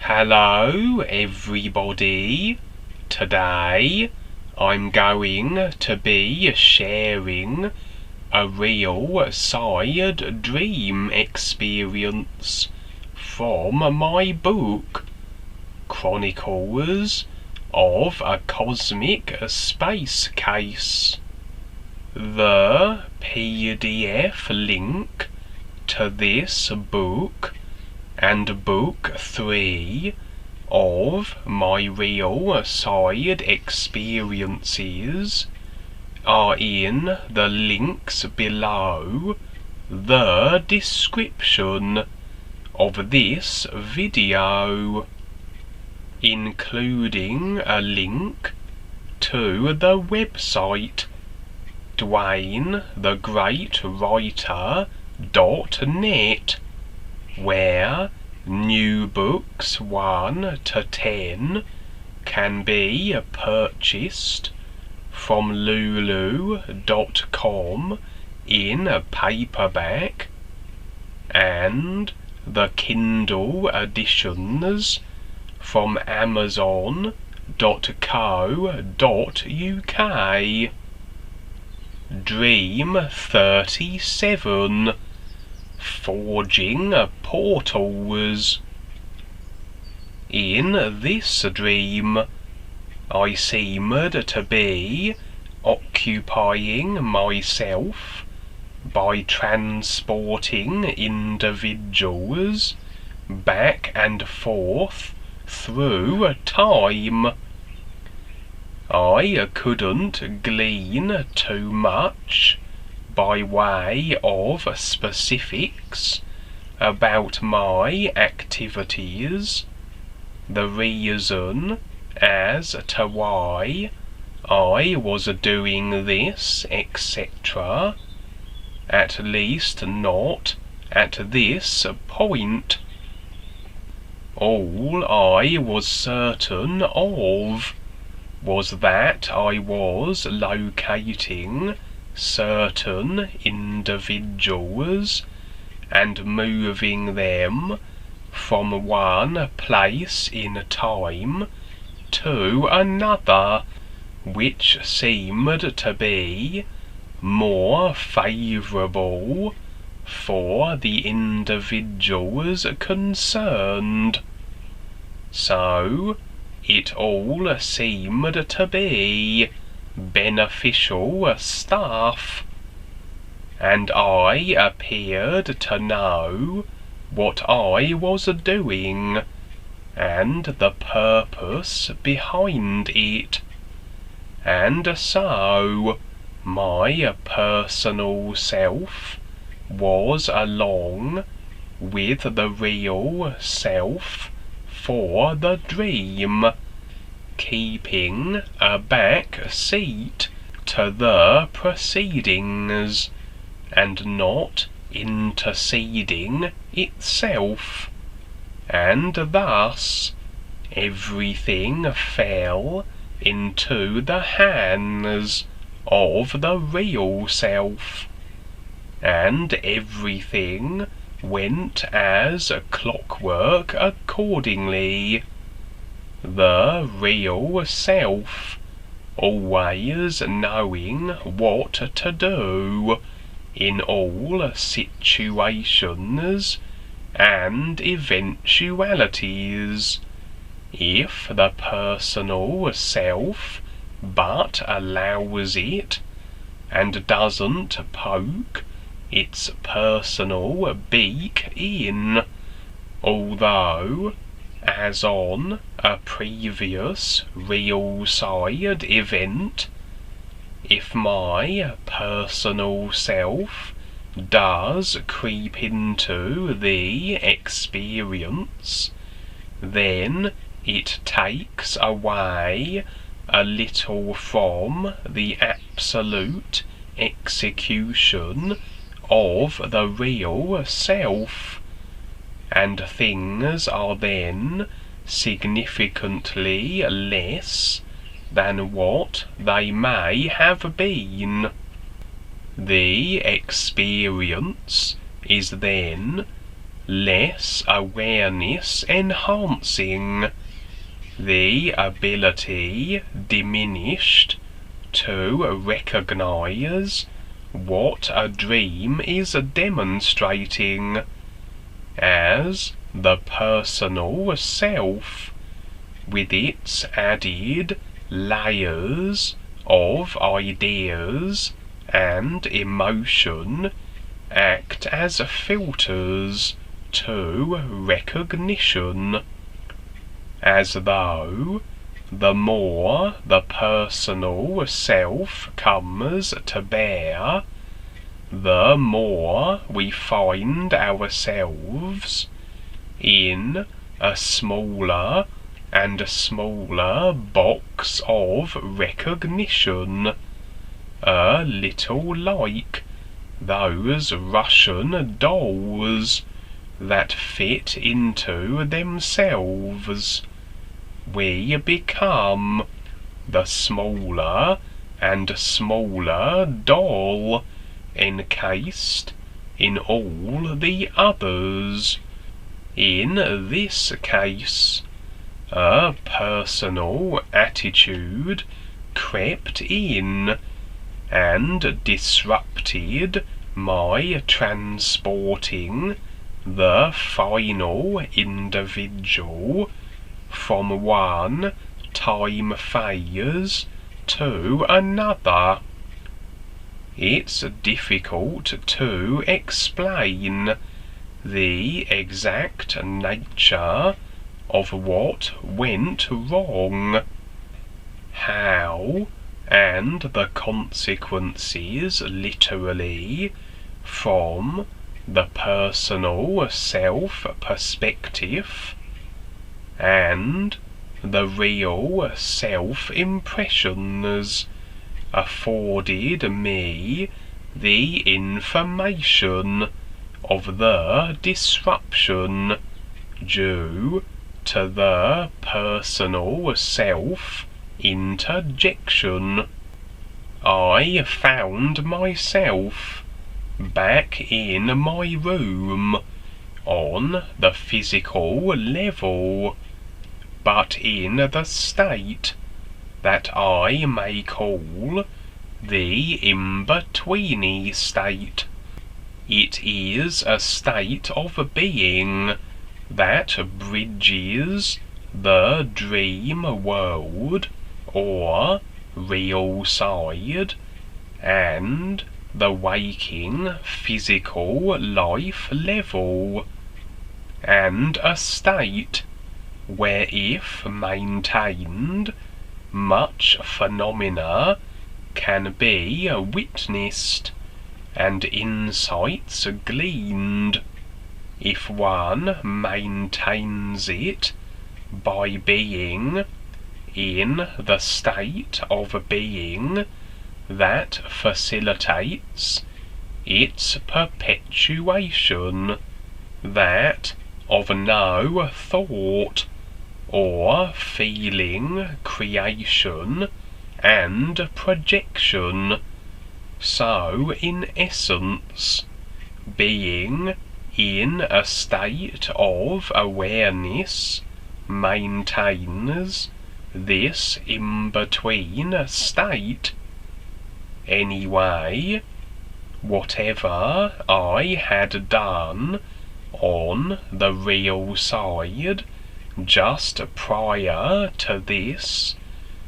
Hello everybody, today I'm going to be sharing a real side dream experience from my book Chronicles of a Cosmic Space Case. The PDF link to this book and book 3 of my real side experiences are in the links below the description of this video, including a link to the website DwayneTheGreatWriter.net, where new books 1 to 10 can be purchased from lulu.com in paperback, and the Kindle editions from amazon.co.uk. Dream 37. Forging portals. In this dream, I seemed to be occupying myself by transporting individuals back and forth through time. I couldn't glean too much by way of specifics about my activities, the reason as to why I was doing this, etc., at least not at this point. All I was certain of was that I was locating certain individuals and moving them from one place in time to another, which seemed to be more favourable for the individuals concerned. So it all seemed to be beneficial stuff, and I appeared to know what I was doing and the purpose behind it, and so my personal self was along with the real self for the dream, keeping a back seat to the proceedings and not interceding itself, and thus everything fell into the hands of the real self, and everything went as clockwork accordingly. The real self always knowing what to do in all situations and eventualities, if the personal self but allows it and doesn't poke its personal beak in, although, as on a previous real side event, if my personal self does creep into the experience, then it takes away a little from the absolute execution of the real self, and things are then significantly less than what they may have been. The experience is then less awareness enhancing, the ability diminished to recognize what a dream is demonstrating as the personal self, with its added layers of ideas and emotion, act as filters to recognition, as though the more the personal self comes to bear, the more we find ourselves in a smaller and smaller box of recognition, a little like those Russian dolls that fit into themselves. We become the smaller and smaller doll, encased in all the others. In this case, a personal attitude crept in and disrupted my transporting the final individual from one time phase to another. It's difficult to explain the exact nature of what went wrong, how, and the consequences literally from the personal self perspective, and the real self impressions afforded me the information of the disruption due to the personal self interjection. I found myself back in my room on the physical level, but in the state that I may call the in-betweeny state. It is a state of being that bridges the dream world or real side and the waking physical life level, and a state where, if maintained, much phenomena can be witnessed and insights gleaned, if one maintains it by being in the state of being that facilitates its perpetuation, that of no thought or feeling creation and projection. So in essence, being in a state of awareness maintains this in-between state. Anyway, whatever I had done on the real side just prior to this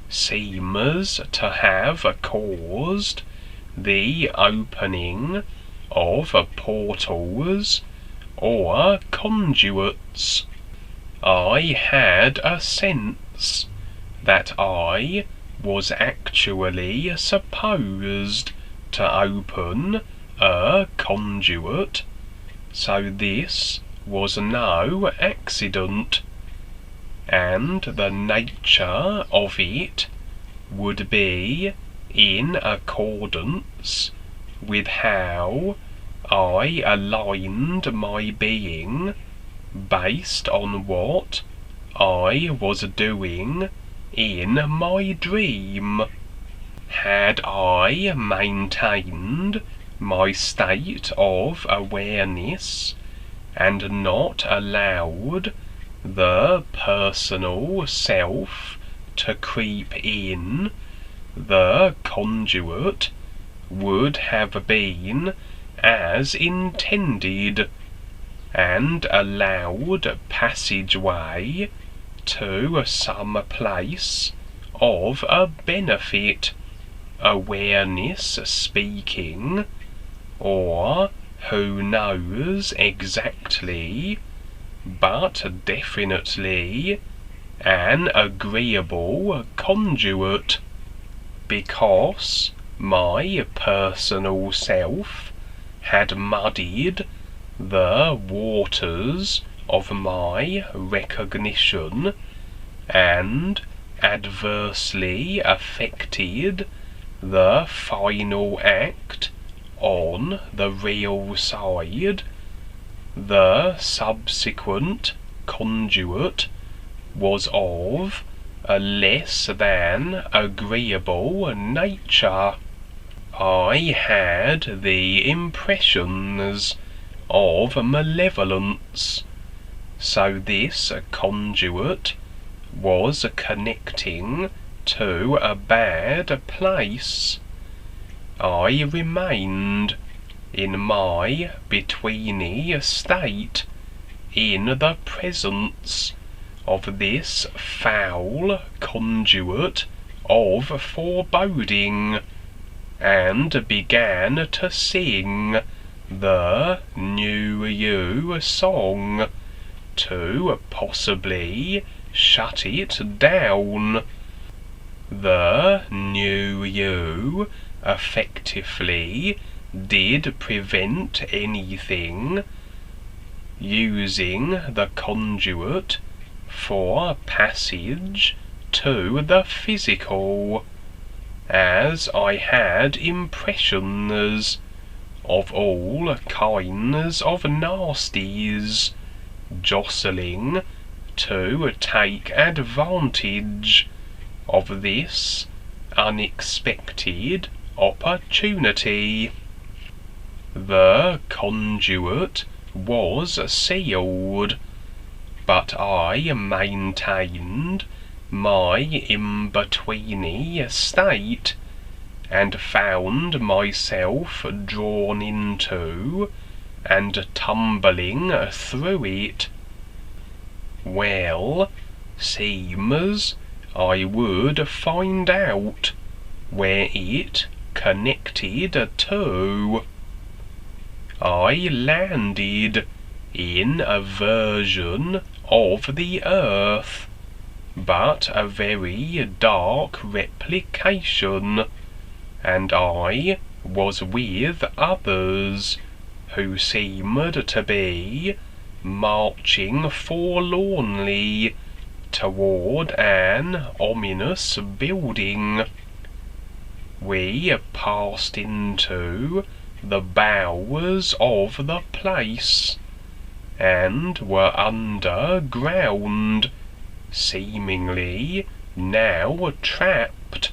seems to have caused the opening of portals or conduits. I had a sense that I was actually supposed to open a conduit, so this was no accident, and the nature of it would be in accordance with how I aligned my being based on what I was doing in my dream. Had I maintained my state of awareness and not allowed the personal self to creep in, the conduit would have been as intended, and allowed passageway to some place of a benefit, awareness speaking, or who knows exactly, but definitely an agreeable conduit, because my personal self had muddied the waters of my recognition and adversely affected the final act on the real side. The subsequent conduit was of a less than agreeable nature. I had the impressions of malevolence, so this conduit was connecting to a bad place. I remained in my betweeny state in the presence of this foul conduit of foreboding, and began to sing the New You song to possibly shut it down. The New You effectively did prevent anything, using the conduit for passage to the physical, as I had impressions of all kinds of nasties jostling to take advantage of this unexpected opportunity. The conduit was sealed, but I maintained my in-betweeny state, and found myself drawn into and tumbling through it. Well, seems I would find out where it connected to. I landed in a version of the earth, but a very dark replication, and I was with others who seemed to be marching forlornly toward an ominous building. We passed into the bowers of the place, and were underground, seemingly now trapped.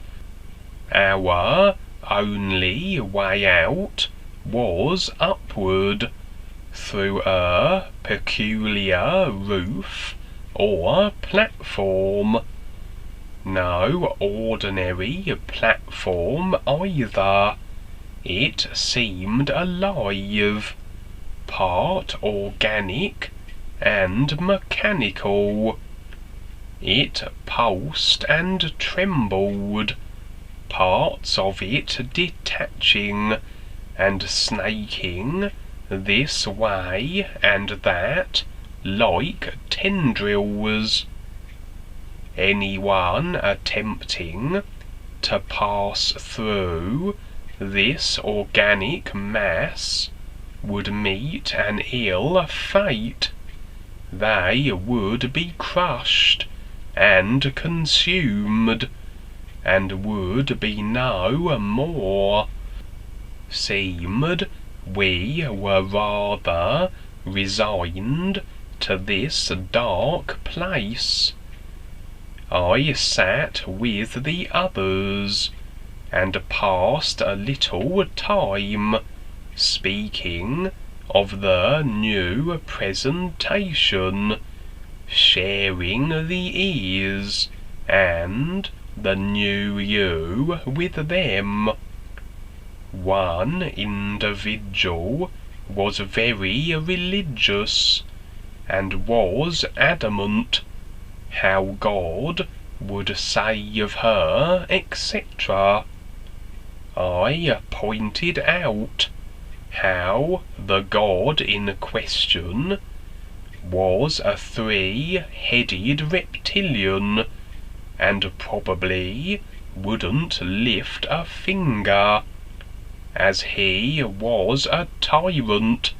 Our only way out was upward, through a peculiar roof or platform. No ordinary platform either. It seemed alive, part organic and mechanical. It pulsed and trembled, parts of it detaching and snaking this way and that like tendrils. Anyone attempting to pass through this organic mass would meet an ill fate. They would be crushed and consumed, and would be no more. Seemed we were rather resigned to this dark place. I sat with the others, and passed a little time speaking of the new presentation, sharing the ease and the new you with them. One individual was very religious and was adamant how God would save her, etc. I pointed out how the God in question was a three-headed reptilian and probably wouldn't lift a finger, as he was a tyrant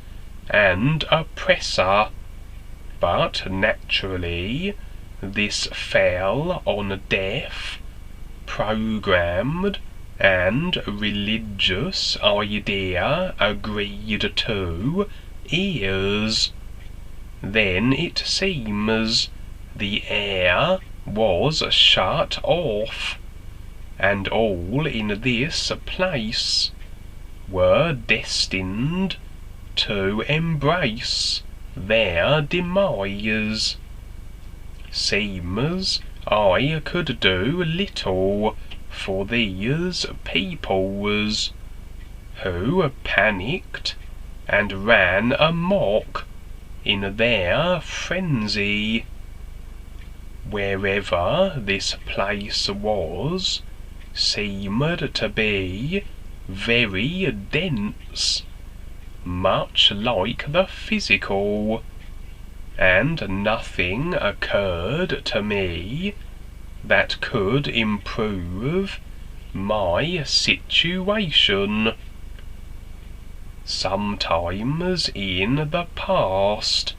and oppressor. But naturally this fell on deaf, programmed and religious idea agreed to ears. Then it seems the air was shut off, and all in this place were destined to embrace their demise. Seems I could do little for these peoples, who panicked and ran amok in their frenzy. Wherever this place was, seemed to be very dense, much like the physical, and nothing occurred to me that could improve my situation. Sometimes in the past,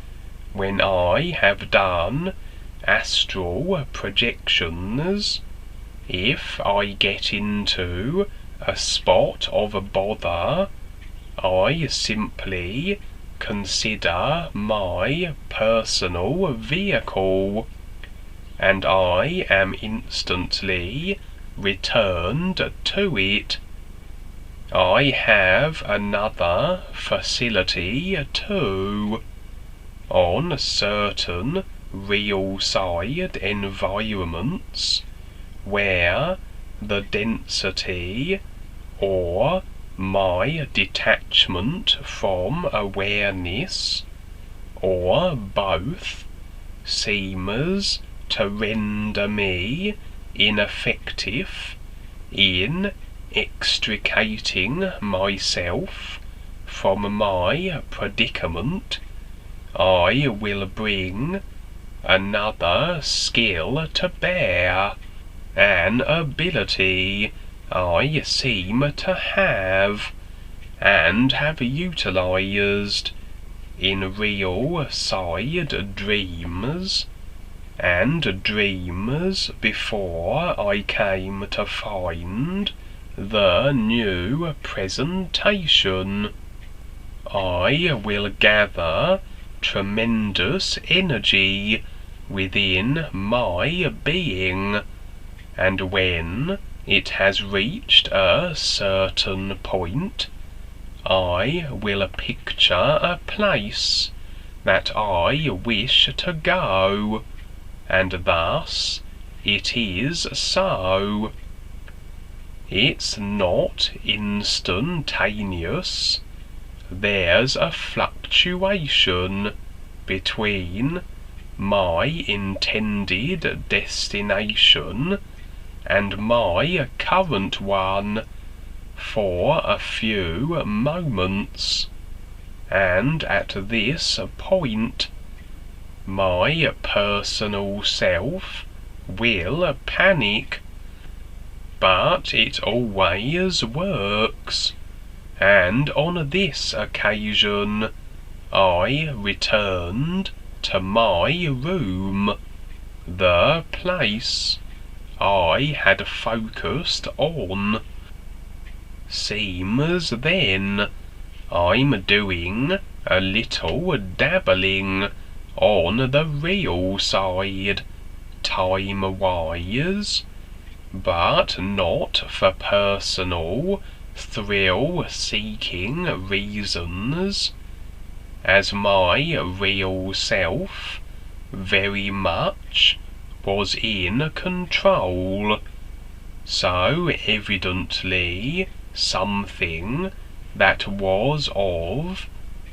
when I have done astral projections, if I get into a spot of bother, I simply consider my personal vehicle, and I am instantly returned to it. I have another facility too. On certain real-side environments where the density or my detachment from awareness, or both, seems to render me ineffective in extricating myself from my predicament, I will bring another skill to bear, an ability I seem to have, and have utilized in real-side dreams, and dreams before I came to find the new presentation. I will gather tremendous energy within my being, and when it has reached a certain point, I will picture a place that I wish to go, and thus it is so. It's not instantaneous. There's a fluctuation between my intended destination and my current one for a few moments, and at this point my personal self will panic, but it always works, and on this occasion I returned to my room, the place I had focused on. Seems then I'm doing a little dabbling on the real side, time-wise, but not for personal thrill-seeking reasons. as my real self very much was in control. So evidently something that was of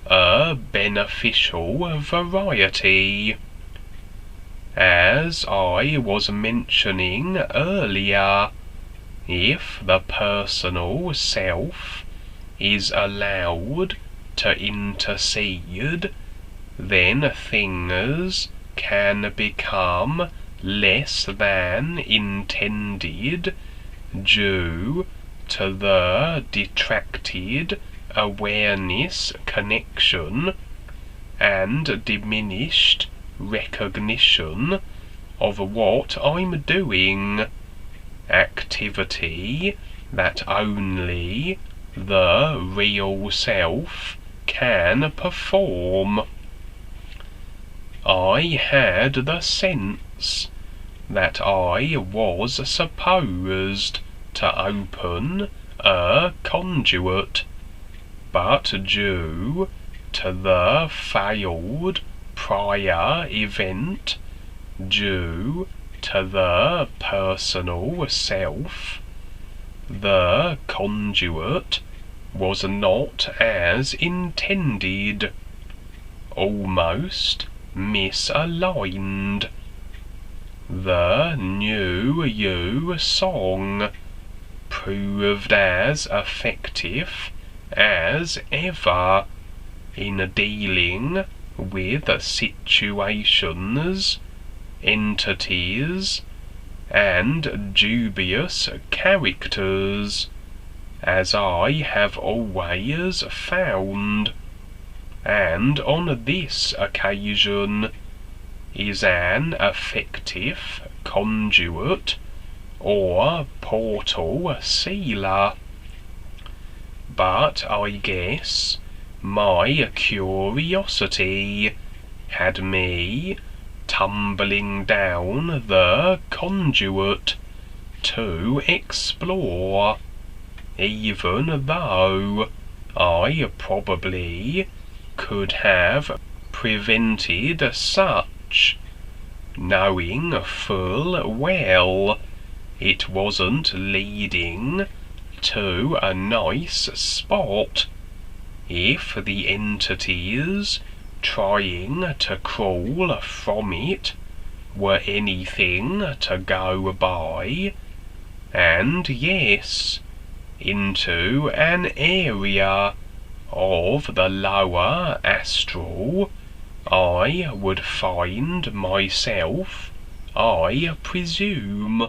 a beneficial variety. As I was mentioning earlier, if the personal self is allowed to intercede, then things can become less than intended due to the detracted awareness connection and diminished recognition of what I'm doing, activity that only the real self can perform. I had the sense that I was supposed to open a conduit, but due to the failed prior event, due to the personal self, the conduit was not as intended, almost misaligned. The New You song proved as effective as ever in dealing with situations, entities, and dubious characters, as I have always found, and on this occasion is an effective conduit or portal sealer. But I guess my curiosity had me tumbling down the conduit to explore, even though I probably could have prevented such, knowing full well it wasn't leading to a nice spot. If the entities trying to crawl from it were anything to go by, and yes, into an area of the lower astral, I would find myself, I presume.